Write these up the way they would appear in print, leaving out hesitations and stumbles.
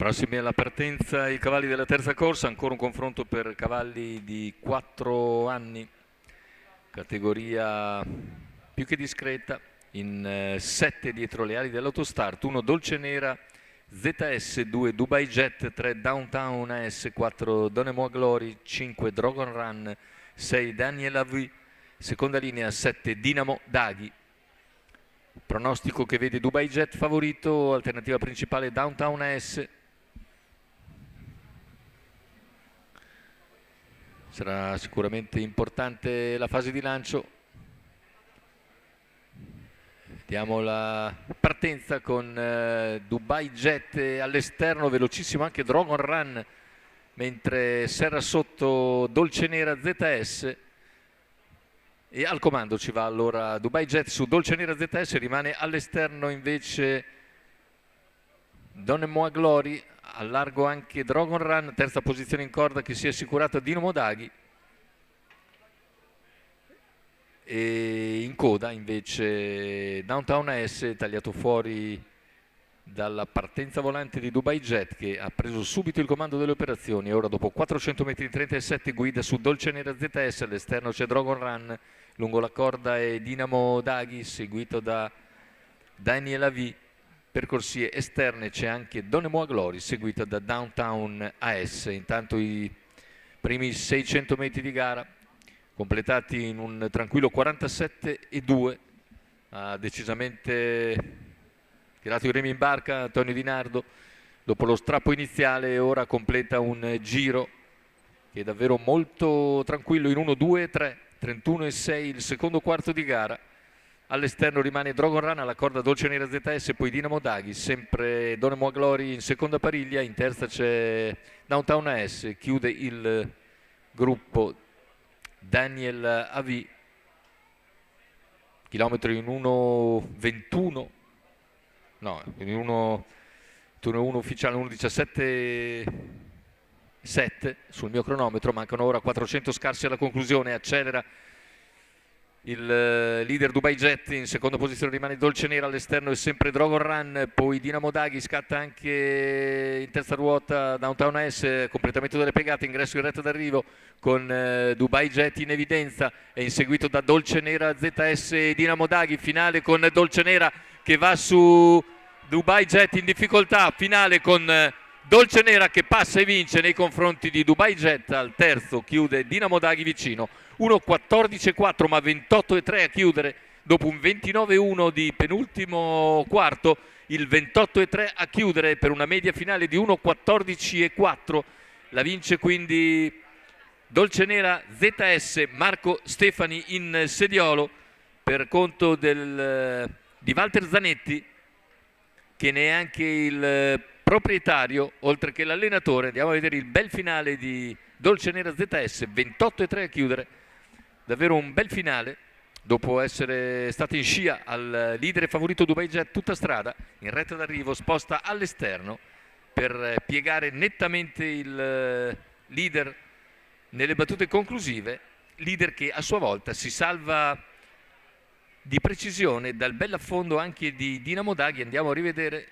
Prossimi alla partenza i cavalli della terza corsa, ancora un confronto per cavalli di 4 anni, categoria più che discreta, in 7 dietro le ali dell'autostart, 1 Dolce Nera ZS, 2 Dubai Jet, 3 Downtown AS, 4 Donemoa Glory, 5 Dragon Run, 6 Daniel Avi, seconda linea 7 Dinamo Daghi. Pronostico che vede Dubai Jet favorito, alternativa principale Downtown AS. Sarà sicuramente importante la fase di lancio. Vediamo la partenza con Dubai Jet all'esterno, velocissimo anche Dragon Run, mentre serra sotto Dolce Nera ZS. E al comando ci va allora Dubai Jet su Dolce Nera ZS, rimane all'esterno invece Donemoa Glory, a largo anche Dragon Run, terza posizione in corda che si è assicurata Dinamo Daghi. E in coda invece Downtown AS, tagliato fuori dalla partenza volante di Dubai Jet, che ha preso subito il comando delle operazioni. Ora dopo 400 metri 37 guida su Dolce Nera ZS, all'esterno c'è Dragon Run, lungo la corda è Dinamo Daghi seguito da Daniel Avi. Percorsi esterne c'è anche Donemoa Glory seguita da Downtown AS. Intanto i primi 600 metri di gara completati in un tranquillo 47,2. Ha decisamente tirato i remi in barca Antonio Di Nardo dopo lo strappo iniziale. Ora completa un giro che è davvero molto tranquillo in 1-2-3, 31,6 il secondo quarto di gara. All'esterno rimane Dragon Run, alla corda Dolce Nera ZS, poi Dinamo Daghi, sempre Donemoa Glory in seconda pariglia, in terza c'è Downtown AS, chiude il gruppo Daniel Avi, chilometro in 1.21, no, in 1 ufficiale 1.17.7 sul mio cronometro, mancano ora 400 scarsi alla conclusione, accelera il leader Dubai Jet, in seconda posizione rimane Dolce Nera, all'esterno è sempre Dragon Run, poi Dinamo Daghi, scatta anche in terza ruota Downtown AS, completamento delle pegate, ingresso in retta d'arrivo con Dubai Jet in evidenza e inseguito da Dolce Nera ZS e Dinamo Daghi, finale con Dolce Nera che va su Dubai Jet in difficoltà, finale con Dolce Nera che passa e vince nei confronti di Dubai Jet. Al terzo chiude Dinamo Daghi vicino, 1.14,4 ma 28,3 a chiudere dopo un 29,1 di penultimo quarto, il 28,3 a chiudere per una media finale di 1.14,4. La vince quindi Dolce Nera ZS, Marco Stefani in sediolo per conto di Walter Zanetti, che ne è anche il proprietario oltre che l'allenatore. Andiamo a vedere il bel finale di Dolce Nera ZS, 28,3 a chiudere, davvero un bel finale dopo essere stato in scia al leader favorito Dubai Jet tutta strada, in retta d'arrivo sposta all'esterno per piegare nettamente il leader nelle battute conclusive, leader che a sua volta si salva di precisione dal bell'affondo anche di Dinamo Daghi. Andiamo a rivedere,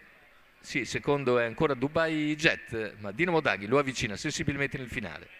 sì, secondo è ancora Dubai Jet, ma Dinamo Daghi lo avvicina sensibilmente nel finale.